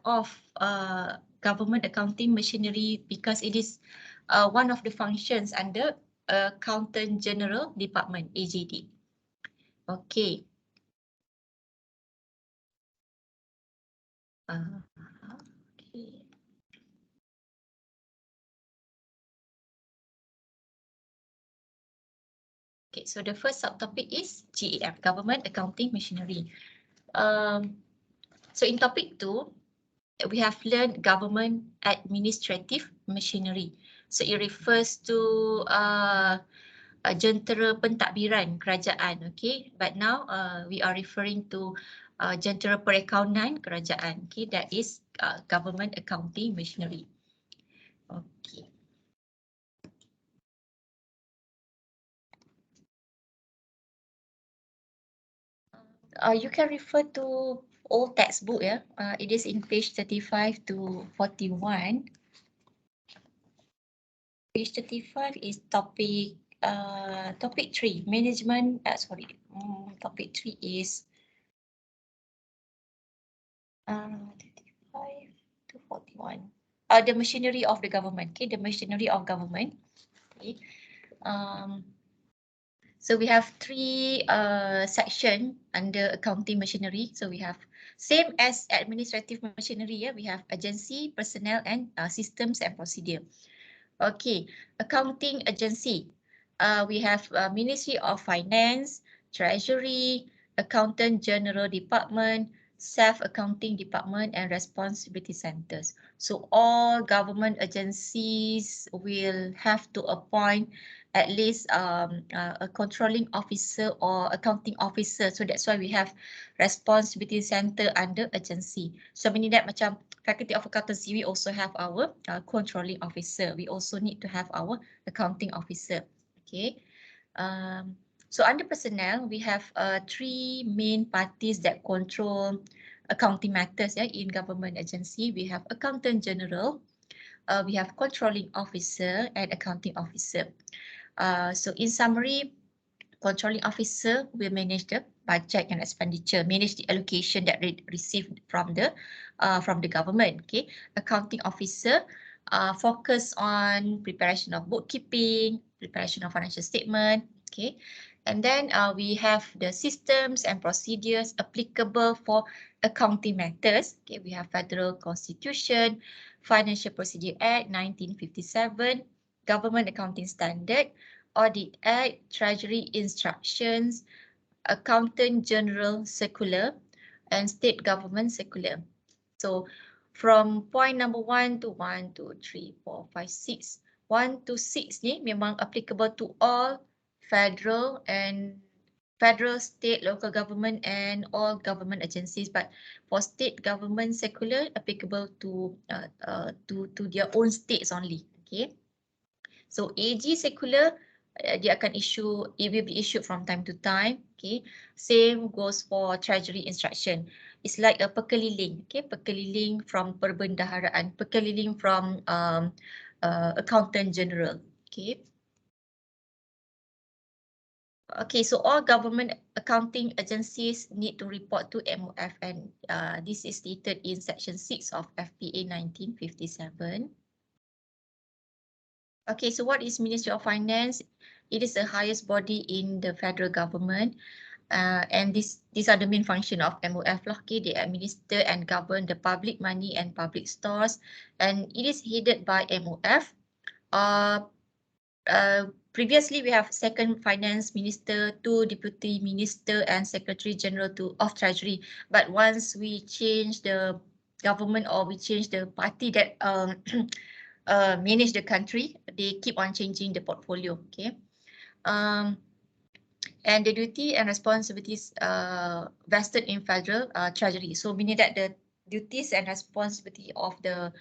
of government accounting machinery because it is one of the functions under Accountant General Department, AGD. Okay. Okay. Okay, so the first subtopic is GAM, Government Accounting Machinery. So in topic 2, we have learned government administrative machinery. So it refers to jentera pentadbiran kerajaan, okay? But now we are referring to jentera perakaunan kerajaan, okay? That is government accounting machinery. Okay. You can refer to old textbook, yeah. It is in page 35 to 41. Page 35 is topic 3, management. Topic 3 is 35 to 41. The machinery of the government. Okay, the machinery of government. Okay. So we have 3 section under accounting machinery. So we have same as administrative machinery. Yeah, we have agency, personnel, and systems and procedure. Okay, accounting agency. We have Ministry of Finance, Treasury, Accountant General Department, Self-Accounting Department, and Responsibility Centers. So all government agencies will have to appoint at least a controlling officer or accounting officer. So that's why we have Responsibility Center under agency. So meaning that macam Faculty of Accountancy, we also have our controlling officer. We also need to have our accounting officer. Okay. So under personnel, we have 3 main parties that control accounting matters. Yeah, in government agency, we have Accountant General, we have Controlling Officer, and Accounting Officer. So in summary, Controlling Officer will manage the budget and expenditure, manage the allocation that received from the government. Okay, Accounting Officer focus on preparation of bookkeeping, preparation of financial statement. Okay, and then we have the systems and procedures applicable for accounting matters. Okay, we have Federal Constitution, Financial Procedure Act 1957, Government Accounting Standard, Audit Act, Treasury Instructions, Accountant General Circular, and State Government Circular. So from point number 1 to 1, 2, 3, 4, 5, 6. 1 to 6 ni memang applicable to all federal, state, local government, and all government agencies. But for state government circular, applicable to their own states only. Okay. So AG circular, dia akan it will be issued from time to time. Okay, same goes for treasury instruction. It's like a pekeliling. Okay, pekeliling from perbendaharaan, pekeliling from accountant general. Okay. Okay, so all government accounting agencies need to report to MOF, and this is stated in section 6 of FPA 1957. Okay, so what is Ministry of Finance? It is the highest body in the federal government, and these are the main function of MOF lah. Okay, they administer and govern the public money and public stores, and it is headed by MOF. Previously, we have second finance minister, 2 deputy minister, and secretary general of treasury. But once we change the government, or we change the party that manage the country, they keep on changing the portfolio. Okay, and the duty and responsibilities vested in federal treasury. So meaning that the duties and responsibility of the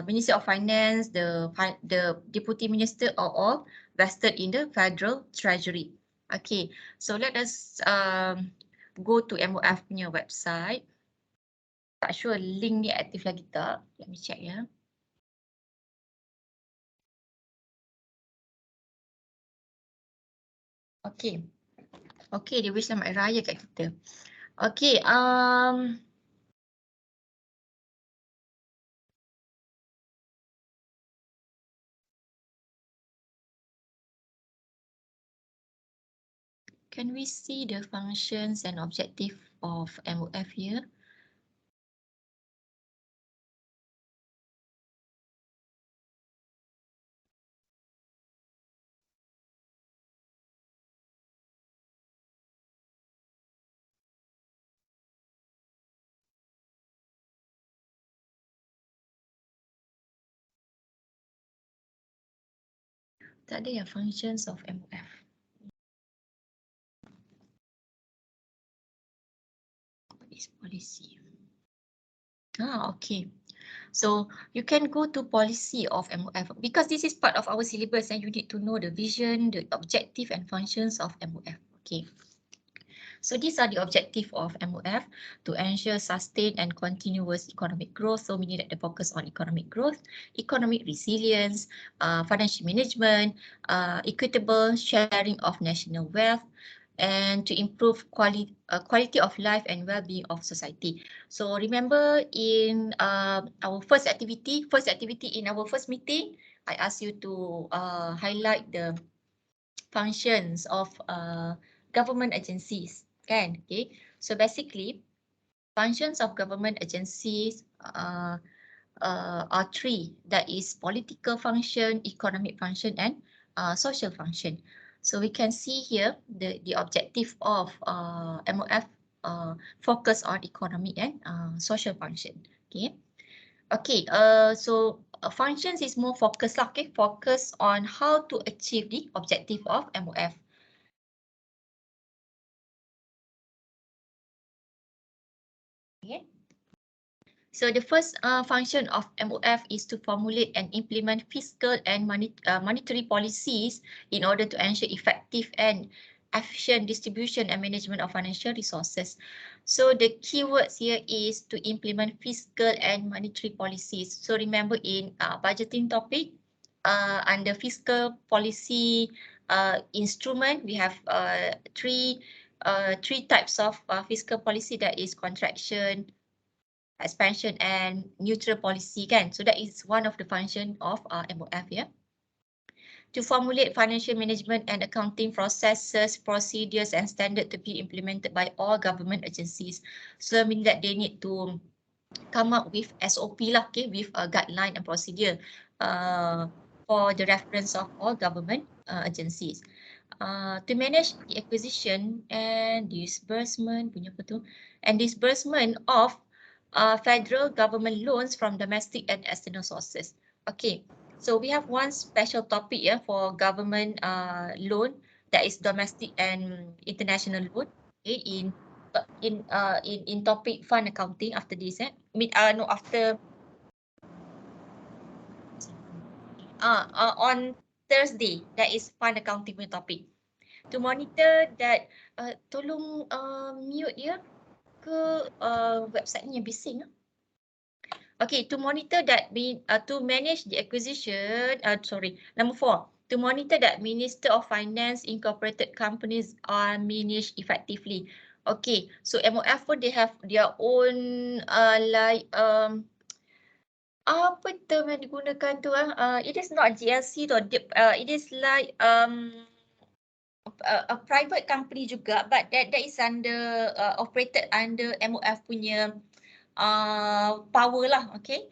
Ministry of Finance, the deputy minister are all vested in the federal treasury. Okay, so let us go to MOF punya website. Tak sure link ni aktif lagi tak. Let me check ya. Okay. Okay, dia wish selamat raya kat kita. Okay, Can we see the functions and objective of MOF here? Tak ada ya functions of MOF. What is policy? Okay. So you can go to policy of MOF because this is part of our syllabus and you need to know the vision, the objective and functions of MOF. Okay. So these are the objective of MOF to ensure sustained and continuous economic growth. So we need to focus on economic growth, economic resilience, financial management, equitable sharing of national wealth, and to improve quality of life and well-being of society. So remember in our first activity in our first meeting, I asked you to highlight the functions of government agencies, kan? Okay, so basically functions of government agencies are three. That is political function, economic function, and social function. So we can see here the objective of MOF focus on economic and social function. Okay. Okay. So functions is more focused lah. Okay. Focus on how to achieve the objective of MOF. Okay. So the first function of MOF is to formulate and implement fiscal and monetary policies in order to ensure effective and efficient distribution and management of financial resources. So the keywords here is to implement fiscal and monetary policies. So remember in budgeting topic, under fiscal policy instrument, we have three types of fiscal policy, that is contraction, expansion and neutral policy, kan? So that is one of the function of MOF, yeah. To formulate financial management and accounting processes, procedures and standard to be implemented by all government agencies. So I mean that they need to come up with SOP lah, okay, with a guideline and procedure for the reference of all government agencies. To manage the acquisition and disbursement, punya apa tu? And disbursement of federal government loans from domestic and external sources. Okay, so we have one special topic for government loan, that is domestic and international loan. Okay, in topic fund accounting after this. After on Thursday, that is fund accounting punya topic. To monitor that, tolong mute ya ke website ni yang bising. Okay, to monitor that, to manage the acquisition, number 4, to monitor that Minister of Finance incorporated companies are managed effectively. Okay, so MOF pun they have their own apa term yang digunakan tu it is not GLC though, it is like a private company juga, but that is under operated under MOF punya power lah, okay.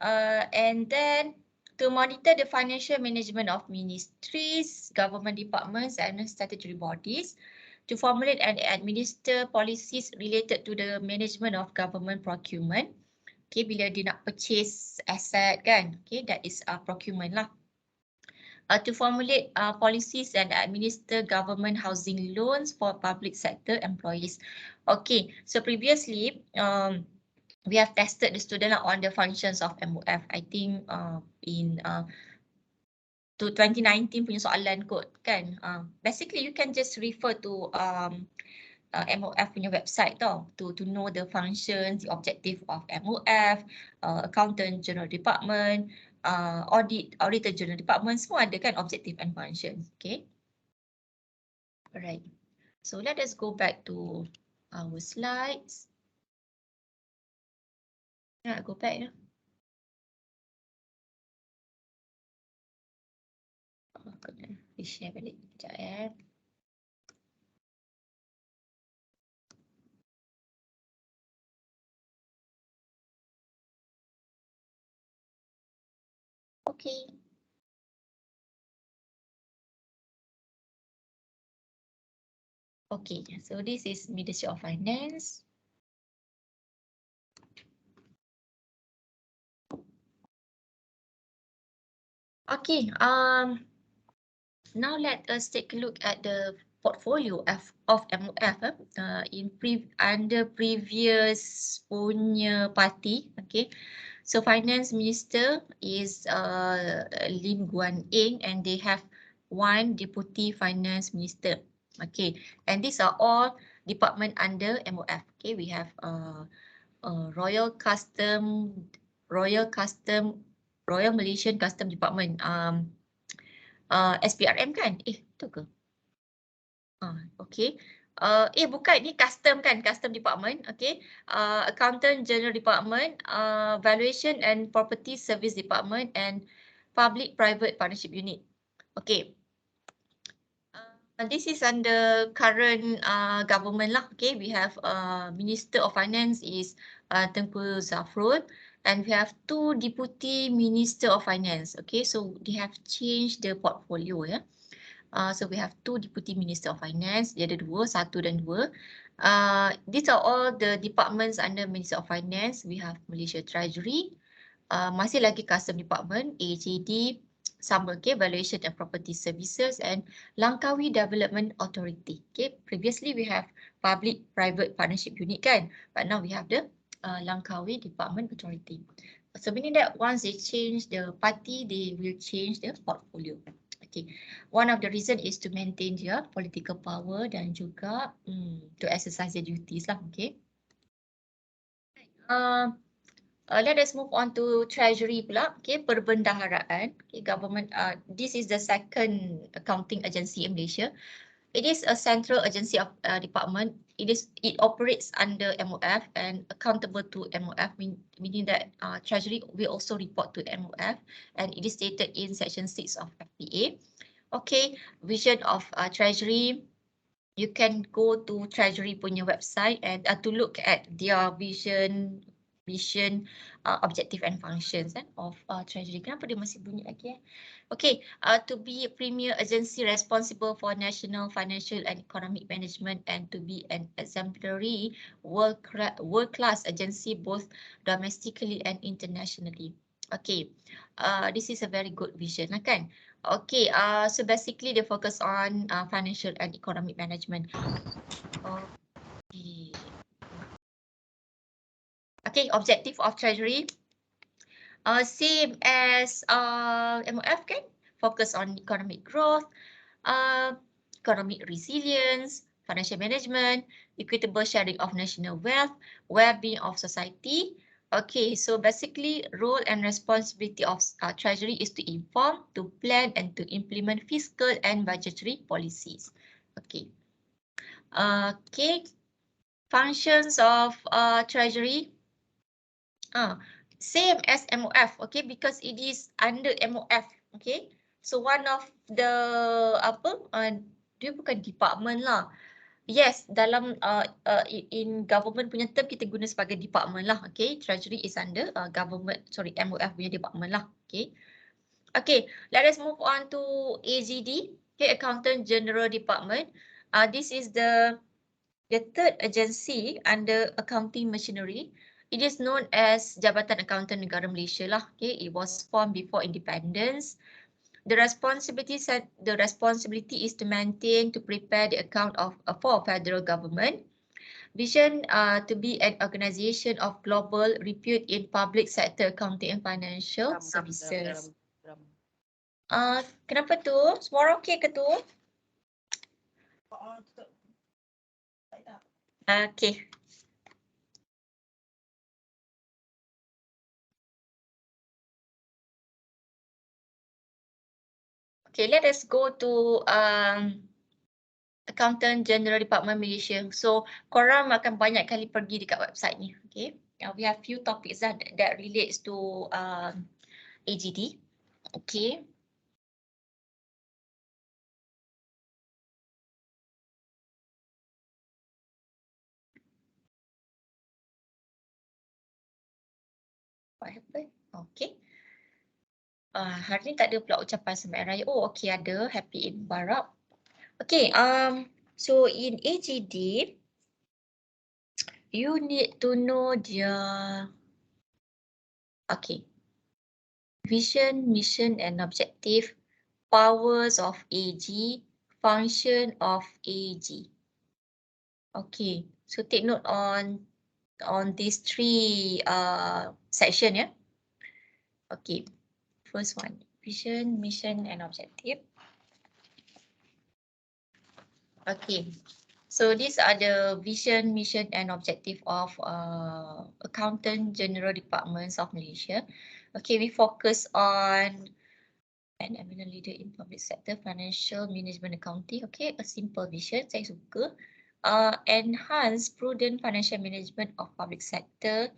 And then to monitor the financial management of ministries, government departments and statutory bodies, to formulate and administer policies related to the management of government procurement. Okay, bila dia nak purchase asset kan, okay, that is procurement lah. To formulate policies and administer government housing loans for public sector employees. Okay, so previously we have tested the student on the functions of MOF. I think in to 2019 punya soalan kot kan. Basically you can just refer to MOF punya website tau to know the functions, the objective of MOF, accountant general department, auditor general department, semua ada kan objective and functions. Okay. Alright. So let us go back to our slides. Yeah, go back ya. Kena share balik sekejap . Okay. Okay, so this is Ministry of Finance. Okay, now let us take a look at the portfolio of MOF under previous punya party. Okay, so Finance Minister is Lim Guan Eng, and they have one Deputy Finance Minister. Okay, and these are all department under MOF. Okay, we have Royal Malaysian Custom Department. SPRM kan? Tu ke? Okay. Bukan, ni custom kan, custom department. Okay. Accountant General Department, Valuation and Property Service Department, and Public Private Partnership Unit. Okay. This is under current government lah. Okay, we have Minister of Finance is Tengku Zafrul, and we have two Deputy Minister of Finance. Okay, so they have changed the portfolio ya. So we have two Deputy Minister of Finance. Dia ada dua, satu dan dua. These are all the departments under Minister of Finance. We have Malaysia Treasury, masih lagi Custom Department, AJD, sama, okay, Valuation and Property Services, and Langkawi Development Authority. Okay, previously we have Public Private Partnership Unit kan, but now we have the Langkawi Development Authority. So meaning that once they change the party, they will change the portfolio. Okay, one of the reason is to maintain their political power dan juga to exercise their duties lah. Okay. Let us move on to Treasury pula. Okay, Perbendaharaan. Okay, government. This is the second accounting agency in Malaysia. It is a central agency of department. It operates under MOF and accountable to MOF, meaning that Treasury will also report to MOF, and it is stated in Section 6 of FPA. Okay, vision of Treasury. You can go to Treasury punya website and to look at their vision, objective and functions of Treasury. Kenapa dia masih bunyi lagi? Okay, to be a premier agency responsible for national financial and economic management, and to be an exemplary world-class agency both domestically and internationally. Okay, this is a very good vision lah kan? Okay, so basically they focus on financial and economic management. Okay. Okay, objective of Treasury. Same as MOF kan? Focus on economic growth, economic resilience, financial management, equitable sharing of national wealth, well-being of society. Okay, so basically role and responsibility of Treasury is to inform, to plan, and to implement fiscal and budgetary policies. Okay. Okay, functions of Treasury. Same as MOF, okay, because it is under MOF, okay. So one of the dia bukan department lah. Yes, dalam in government punya term kita guna sebagai department lah, okay. Treasury is under MOF punya department lah, okay. Okay, let us move on to AGD, okay, Accountant General Department. This is the third agency under accounting machinery. It is known as Jabatan Accountant Negara Malaysia lah. Okay, it was formed before independence. The responsibility is to maintain, to prepare the account for federal government. Vision to be an organisation of global repute in public sector accounting and financial services. Kenapa tu? Semua okey ke tu? Okay. Okay, let us go to Accountant General Department Malaysia. So, korang akan banyak kali pergi dekat website ni. Okay, we have few topics that relates to AGD. Okay. What happened? Okay. Hari ni tak ada pula ucapan Selamat Raya. Oh, okey ada. Happy Eid Mubarak. Okay, so in AGD, you need to know their, okay, vision, mission and objective, powers of AG, function of AG. Okay, so take note on these three section, yeah. Okay, first one, vision, mission and objective. Okay, so these are the vision, mission and objective of Accountant General Departments of Malaysia. Okay, we focus on an eminent leader in public sector, financial management accounting. Okay, a simple vision, saya suka. Enhance prudent financial management of public sector.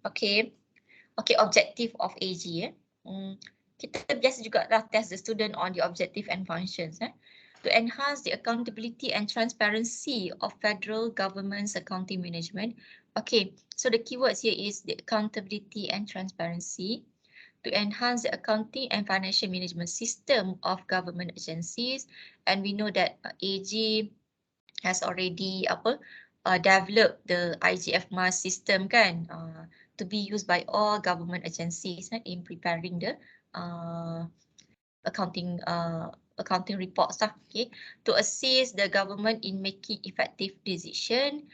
Okay, objective of AG. Kita biasa juga lah test the student on the objective and functions. To enhance the accountability and transparency of federal government's accounting management. Okay, so the keywords here is the accountability and transparency. To enhance the accounting and financial management system of government agencies. And we know that AG has already developed the IGF-MAS system kan, to be used by all government agencies in preparing the accounting reports lah. Okay, to assist the government in making effective decision,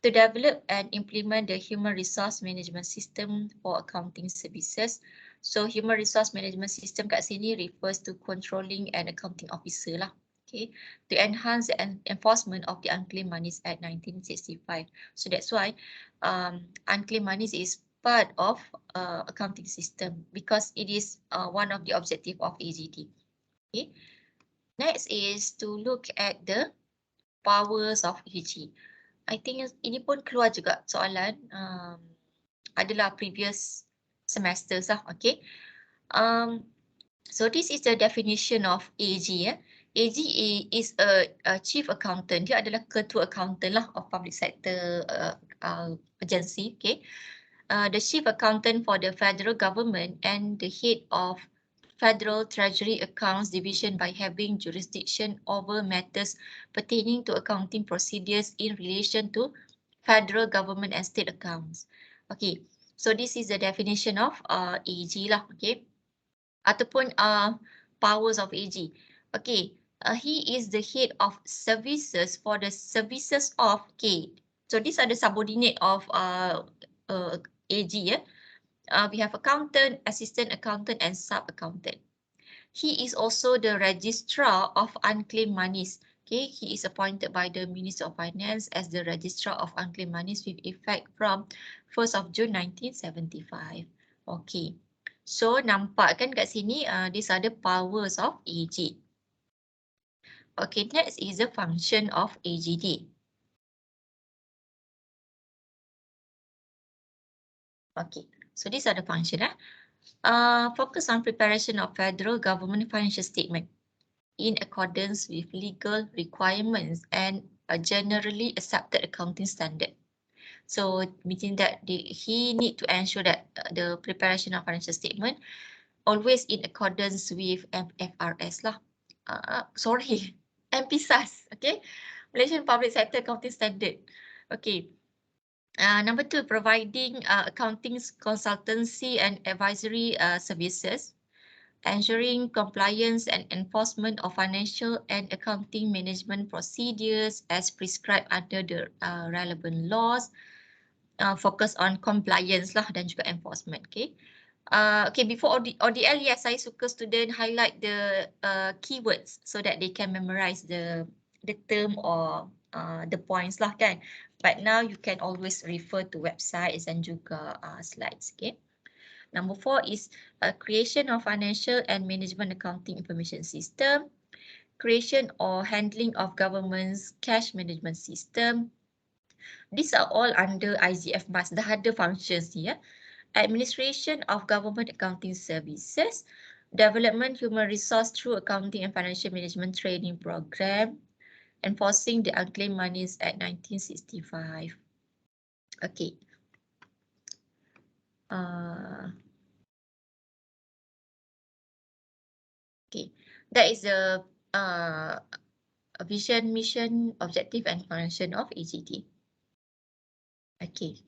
to develop and implement the human resource management system for accounting services. So human resource management system kat sini refers to controlling and accounting officer lah. Okay, to enhance the enforcement of the Unclaimed Monies Act 1965. So that's why unclaimed monies is part of accounting system because it is one of the objective of AGD. Okay, next is to look at the powers of AG. I think ini pun keluar juga soalan, adalah previous semesters lah. Okay, so this is the definition of AG. AG is a chief accountant. Dia adalah ketua accountant lah of public sector agency. Okay, the chief accountant for the federal government and the head of Federal Treasury Accounts Division by having jurisdiction over matters pertaining to accounting procedures in relation to federal government and state accounts. Okay, so this is the definition of AG lah. Okay, ataupun powers of AG. Okay, he is the head of services for the services of, okay, so these are the subordinate of AG. We have accountant, assistant accountant and sub-accountant. He is also the registrar of unclaimed monies. Okay, he is appointed by the Minister of Finance as the registrar of unclaimed monies with effect from 1st of June 1975. Okay, so nampak kan kat sini, these are the powers of AG. Okay, next is the function of AGD. Okay, so these are the function. Focus on preparation of federal government financial statement in accordance with legal requirements and a generally accepted accounting standard. So meaning that he need to ensure that the preparation of financial statement always in accordance with MFRS lah. Sorry, MPSAS. Okay, Malaysian Public Sector Accounting Standard. Okay. Number 2, providing accounting consultancy and advisory services, ensuring compliance and enforcement of financial and accounting management procedures as prescribed under the relevant laws. Focus on compliance lah dan juga enforcement. Okay. Okay, before ODL, yes, saya suka student highlight the keywords so that they can memorize the term or the points lah kan. But now you can always refer to websites and juga slides. Okay. Number 4 is creation of financial and management accounting information system, creation or handling of government's cash management system. These are all under IGF-MAS, dah ada functions ni ya. Administration of government accounting services, development human resource through accounting and financial management training program, enforcing the Unclaimed Monies Act 1965. Okay. Okay, that is a vision, mission, objective, and function of AGT. Okay,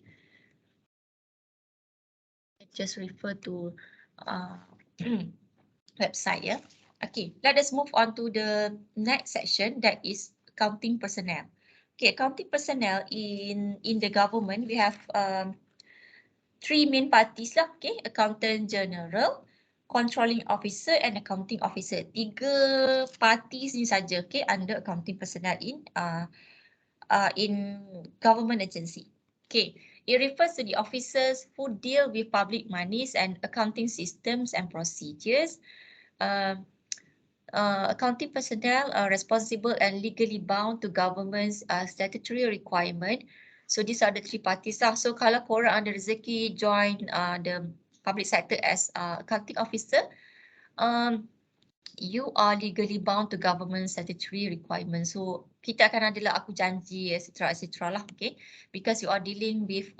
just refer to website, yeah. Okay, let us move on to the next section, that is accounting personnel. Okay, accounting personnel in the government, we have three main parties lah. Okay, accountant general, controlling officer, and accounting officer. Tiga parties ni saja, okay, under accounting personnel in government agency. Okay, it refers to the officers who deal with public monies and accounting systems and procedures. Accounting personnel are responsible and legally bound to government's statutory requirement. So these are the three parties lah. So kalau korang ada rezeki join the public sector as accounting officer, you are legally bound to government statutory requirements. So kita akan adalah aku janji etc lah, okay, because you are dealing with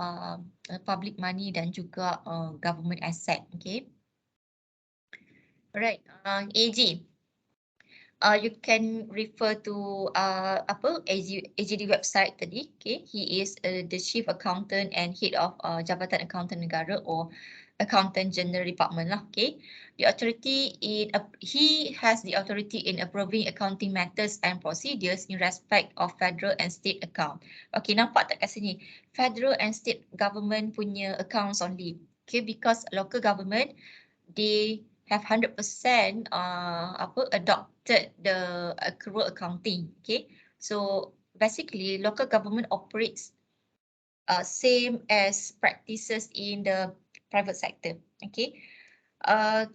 public money dan juga government asset, okay. Alright, AG. You can refer to AGD website tadi. Okay, he is the chief accountant and head of Jabatan Accountant Negara or Accountant General Department lah. Okay, the authority he has the authority in approving accounting matters and procedures in respect of federal and state account. Okay, nampak tak kat sini? Federal and state government punya accounts only. Okay, because local government they have 100% adopted the accrual accounting. Okay, so basically local government operates same as practices in the private sector. Okay,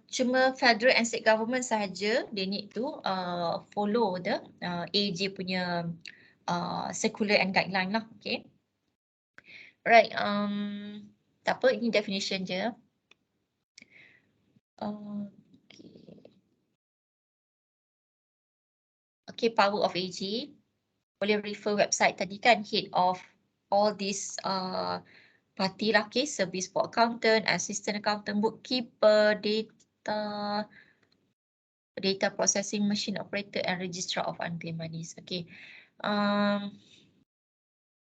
cuma federal and state government sahaja they need to follow the AG punya circular and guideline lah. Okay, right. Tak apa, ini definition je. Okay, power of AG. Boleh refer website tadi kan, head of all these party lah, okay, service for accountant, assistant accountant, bookkeeper, data processing machine operator, and registrar of unclaimed monies. Okay,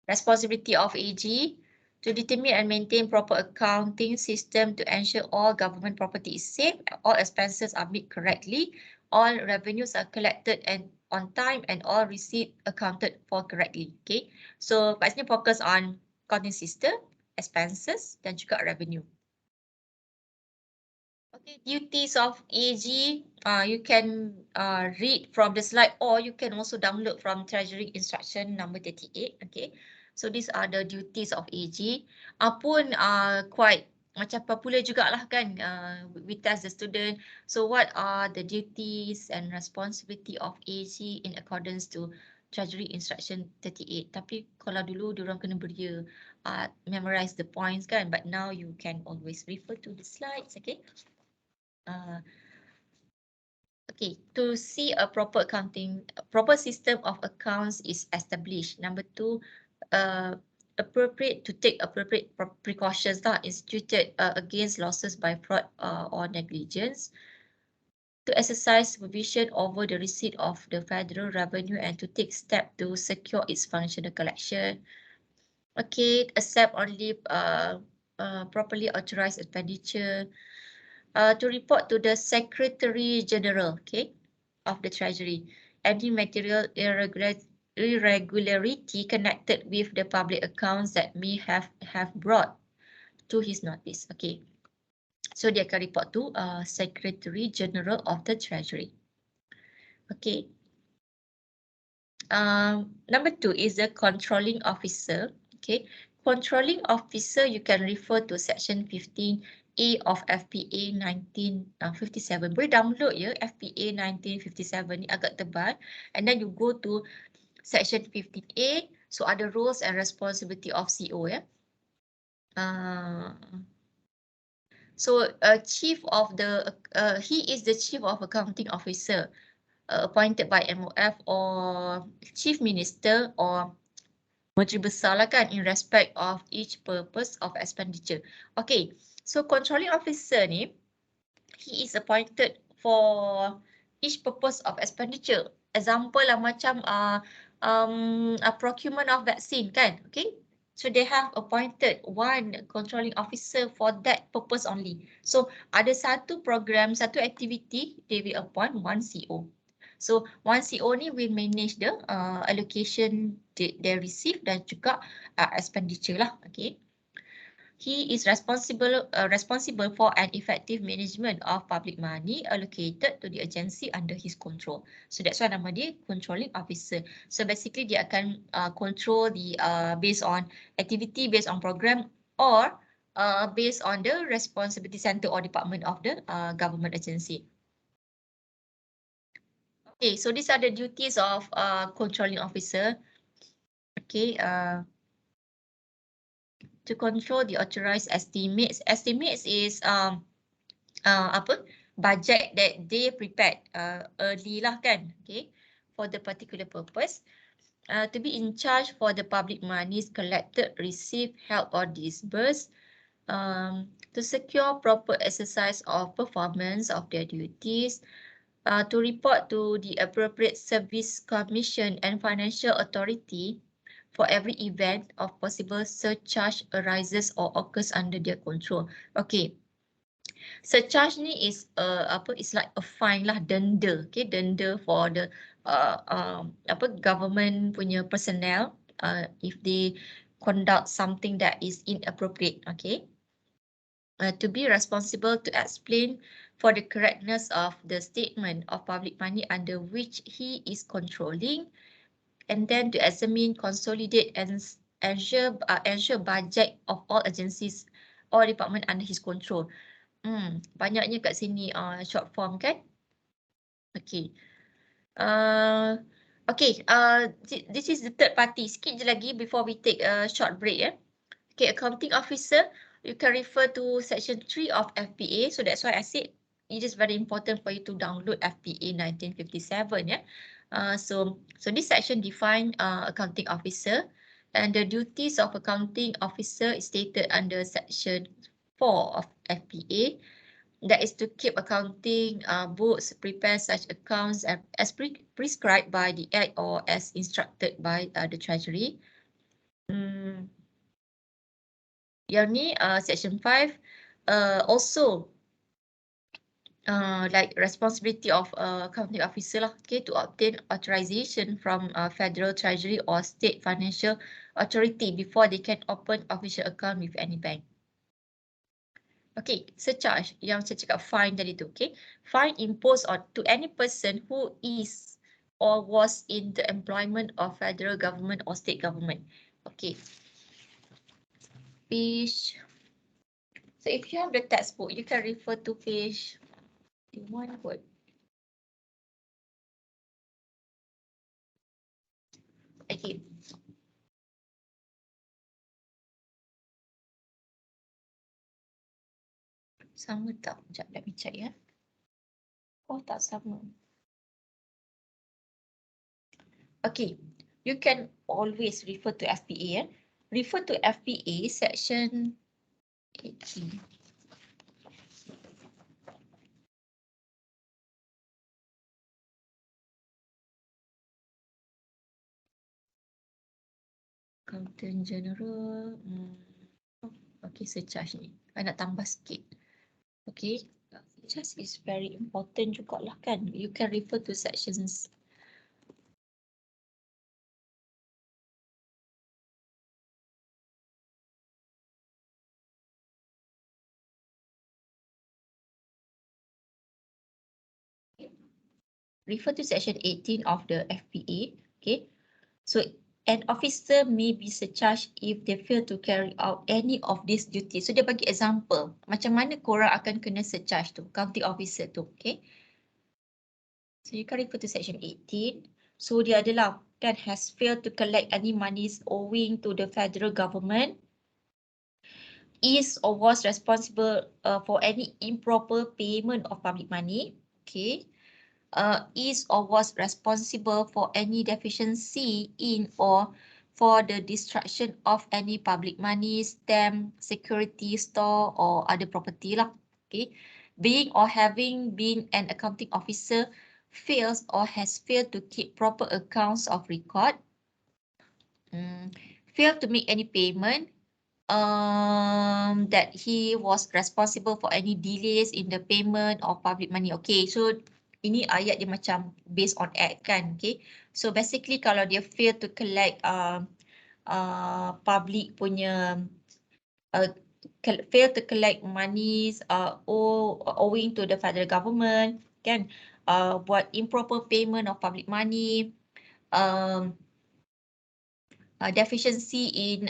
responsibility of AG to determine and maintain proper accounting system to ensure all government property is safe, all expenses are made correctly, all revenues are collected and on time, and all receipt accounted for correctly. Okay, so kat sini focus on accounting system, expenses dan juga revenue. Okay, duties of AG, you can read from the slide or you can also download from Treasury Instruction number 38. Okay, so these are the duties of AG. Pun quite macam popular jugalah kan, we test the student. So what are the duties and responsibility of AG in accordance to Treasury Instruction 38? Tapi kalau dulu diorang kena beria memorize the points kan, but now you can always refer to the slides. Okay. Okay, to see a proper system of accounts is established. Number 2, to take appropriate precautions that instituted against losses by fraud or negligence. To exercise supervision over the receipt of the federal revenue and to take steps to secure its functional collection. Okay, accept only properly authorized expenditure. To report to the Secretary General, okay, of the Treasury, any material irregularity connected with the public accounts that may have brought to his notice. Okay, so dia akan report to Secretary General of the Treasury. Okay. Number 2 is the controlling officer. Okay, controlling officer, you can refer to section 15A of FPA 1957. Boleh download ya, FPA 1957 ni agak tebal. And then you go to section 15A. So ada roles and responsibility of CO ya. So chief of the he is the chief of accounting officer appointed by MOF or chief minister or Menteri Besar lah kan, in respect of each purpose of expenditure. Okay, so controlling officer ni, he is appointed for each purpose of expenditure. Example lah macam a procurement of vaccine kan, okay? So they have appointed one controlling officer for that purpose only. So ada satu program, satu activity, they will appoint one CO. So one CO ni will manage the allocation they receive dan juga expenditure lah, okay? He is responsible for an effective management of public money allocated to the agency under his control. So that's why nama dia controlling officer. So basically dia akan control the based on activity, based on program, or based on the responsibility center or department of the government agency. Okay, so these are the duties of controlling officer. Okay, to control the authorized estimates. Estimates is budget that they prepared early lah kan, okay, for the particular purpose. To be in charge for the public monies collected, received, held or disbursed, to secure proper exercise of performance of their duties, to report to the appropriate service commission and financial authority for every event of possible surcharge arises or occurs under their control. Okay. Surcharge ni is it's like a fine lah, denda, okay, denda for the government punya personnel if they conduct something that is inappropriate, okay. To be responsible to explain for the correctness of the statement of public money under which he is controlling, and then to examine, consolidate and ensure budget of all agencies or department under his control. Banyaknya kat sini short form kan? Okay. Okay, this is the third party. Sikit je lagi before we take a short break ya. Okay, accounting officer, you can refer to section 3 of FPA. So that's why I said it is very important for you to download FPA 1957 ya. So this section define accounting officer, and the duties of accounting officer is stated under section 4 of FPA. That is to keep accounting books, prepare such accounts as prescribed by the Act or as instructed by the Treasury. Yang ni section 5 also like responsibility of accounting officer lah, okay, to obtain authorization from Federal Treasury or State Financial Authority before they can open official account with any bank. Okay, surcharge yang saya cakap fine tadi tu, okay. Fine imposed on to any person who is or was in the employment of federal government or state government. Okay. Page. So if you have the textbook, you can refer to page 1 word. Okay. Sama tak? Sekejap, let me check ya. Oh, tak sama. Okay, you can always refer to FPA ya. Refer to FPA section 18. Accountant General. Okay, surcharge ni. Saya nak tambah sikit. Okay, surcharge is very important jugalah kan. You can refer to sections. Refer to section 18 of the FPA. Okay, so an officer may be surcharged if they fail to carry out any of these duties. So dia bagi example, macam mana korang akan kena surcharge tu, accounting officer tu, okay. So you can refer to section 18. So dia adalah kan has failed to collect any monies owing to the federal government, is or was responsible for any improper payment of public money, okay. Is or was responsible for any deficiency in or for the destruction of any public money, stamp, security, store or other property lah. Okay. Being or having been an accounting officer fails or has failed to keep proper accounts of record, failed to make any payment, that he was responsible for any delays in the payment of public money. Okay, so ini ayat dia macam based on act kan, okay. So basically kalau dia fail to collect public punya fail to collect monies owing to the federal government kan, buat improper payment of public money, deficiency in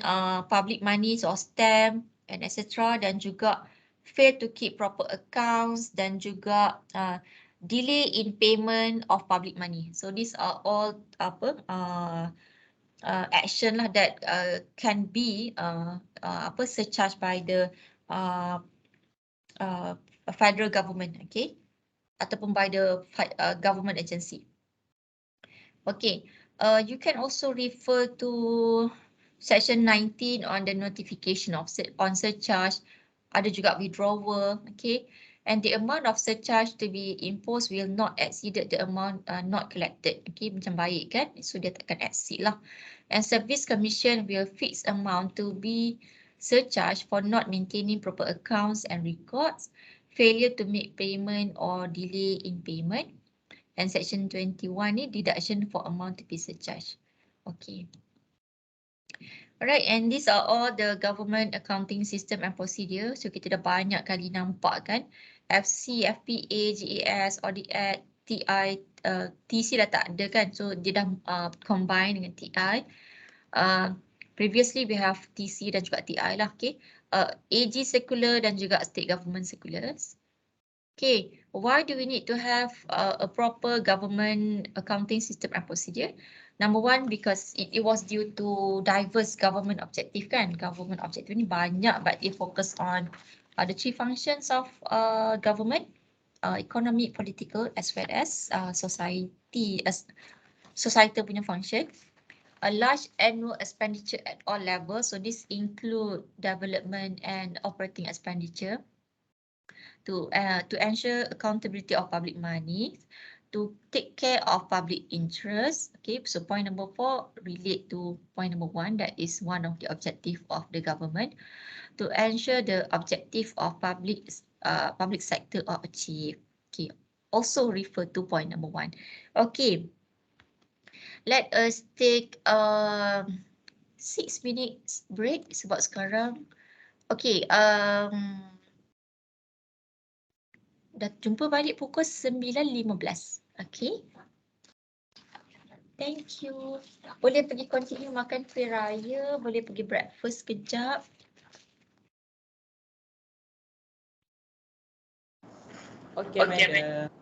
public monies or stamp and etc. Dan juga fail to keep proper accounts dan juga delay in payment of public money. So these are all action lah that can be surcharged by the federal government, okay, ataupun by the government agency. Okay. You can also refer to section 19 on the notification of on surcharge. Ada juga withdrawal, okay. And the amount of surcharge to be imposed will not exceed the amount not collected. Okay, macam baik kan? So dia takkan exceed lah. And service commission will fix amount to be surcharged for not maintaining proper accounts and records, failure to make payment or delay in payment. And section 21 ni deduction for amount to be surcharged. Okay. Alright, and these are all the government accounting system and procedure. So kita dah banyak kali nampak kan. FC, FPA, GAS, Audit Act, TI, TC dah tak ada kan. So dia dah combine dengan TI. Previously we have TC dan juga TI lah. Okay. AG circular dan juga state government circulars. Okay, why do we need to have a proper government accounting system and procedure? Number one, because it was due to diverse government objective kan. Government objective ni banyak, but it focus on the three functions of government, economic, political, as well as societal punya function. A large annual expenditure at all levels, so this include development and operating expenditure. To ensure accountability of public money, to take care of public interest. Okay, so point number 4 relate to point number 1, that is one of the objective of the government, to ensure the objective of public sector are achieved. Okay, also refer to point number 1. Okay, let us take 6 minutes break sebab sekarang. Okay, dah jumpa balik pukul 9.15. Okay. Thank you. Boleh pergi continue makan kuih raya. Boleh pergi breakfast kejap. Okay, madam.